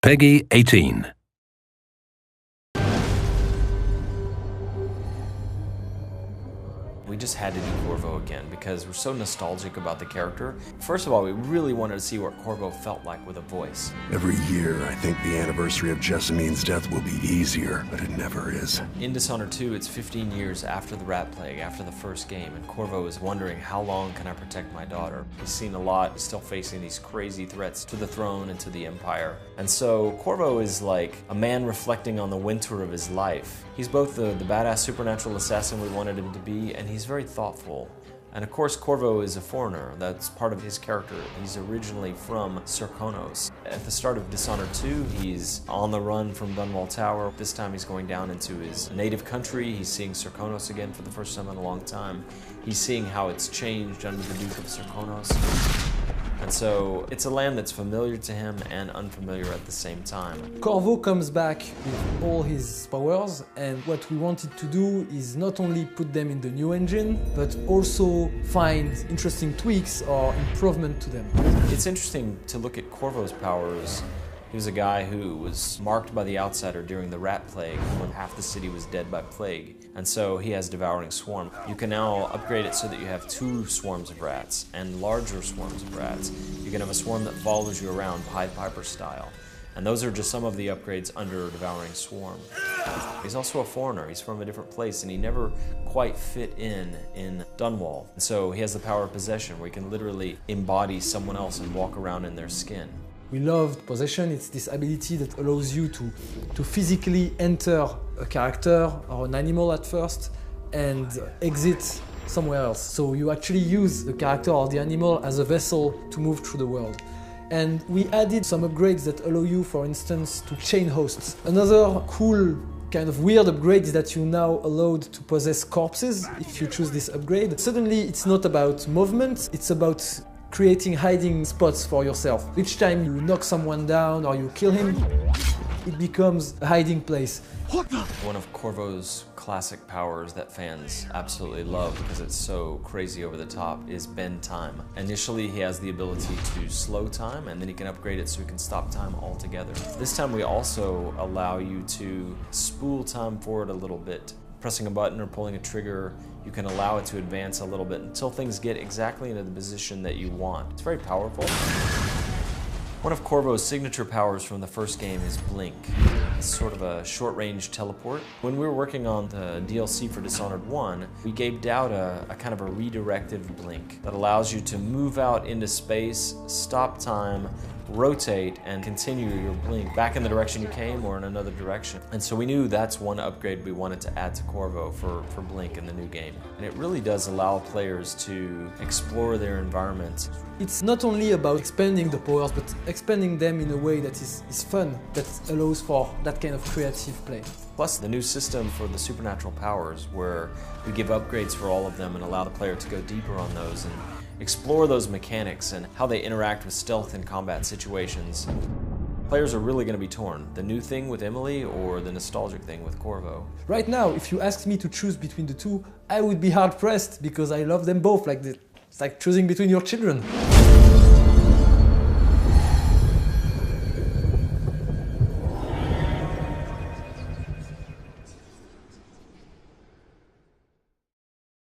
PEGI 18. We just had to do Corvo again because we're so nostalgic about the character. First of all, we really wanted to see what Corvo felt like with a voice. Every year, I think the anniversary of Jessamine's death will be easier, but it never is. In Dishonored 2, it's 15 years after the rat plague, after the first game, and Corvo is wondering, how long can I protect my daughter? He's seen a lot, he's still facing these crazy threats to the throne and to the Empire. And so Corvo is like a man reflecting on the winter of his life. He's both the badass supernatural assassin we wanted him to be, and he's very thoughtful. And of course, Corvo is a foreigner. That's part of his character. He's originally from Serkonos. At the start of Dishonored 2, he's on the run from Dunwall Tower. This time he's going down into his native country. He's seeing Serkonos again for the first time in a long time. He's seeing how it's changed under the Duke of Serkonos. And so it's a land that's familiar to him and unfamiliar at the same time. Corvo comes back with all his powers, and what we wanted to do is not only put them in the new engine, but also find interesting tweaks or improvement to them. It's interesting to look at Corvo's powers. He was a guy who was marked by the outsider during the rat plague when half the city was dead by plague. And so he has Devouring Swarm. You can now upgrade it so that you have 2 swarms of rats and larger swarms of rats. You can have a swarm that follows you around, Pied Piper style. And those are just some of the upgrades under Devouring Swarm. He's also a foreigner. He's from a different place, and he never quite fit in Dunwall. And so he has the power of possession, where he can literally embody someone else and walk around in their skin. We loved Possession. It's this ability that allows you to physically enter a character or an animal at first and exit somewhere else. So you actually use the character or the animal as a vessel to move through the world. And we added some upgrades that allow you, for instance, to chain hosts. Another cool kind of weird upgrade is that you're now allowed to possess corpses if you choose this upgrade. Suddenly it's not about movement, it's about creating hiding spots for yourself. Each time you knock someone down or you kill him, it becomes a hiding place. What the? One of Corvo's classic powers that fans absolutely love because it's so crazy over the top is bend time. Initially, he has the ability to slow time, and then he can upgrade it so he can stop time altogether. This time we also allow you to spool time forward a little bit. Pressing a button or pulling a trigger, you can allow it to advance a little bit until things get exactly into the position that you want. It's very powerful. One of Corvo's signature powers from the first game is Blink. It's sort of a short-range teleport. When we were working on the DLC for Dishonored 1, we gave Dowd a kind of a redirective blink that allows you to move out into space, stop time, rotate, and continue your blink back in the direction you came or in another direction. And so we knew that's one upgrade we wanted to add to Corvo for Blink in the new game. And it really does allow players to explore their environment. It's not only about expanding the powers, but expanding them in a way that is fun, that allows for that kind of creative play. Plus the new system for the supernatural powers, where we give upgrades for all of them and allow the player to go deeper on those and explore those mechanics and how they interact with stealth in combat situations. Players are really going to be torn. The new thing with Emily or the nostalgic thing with Corvo. Right now, if you asked me to choose between the two, I would be hard-pressed because I love them both. It's like choosing between your children.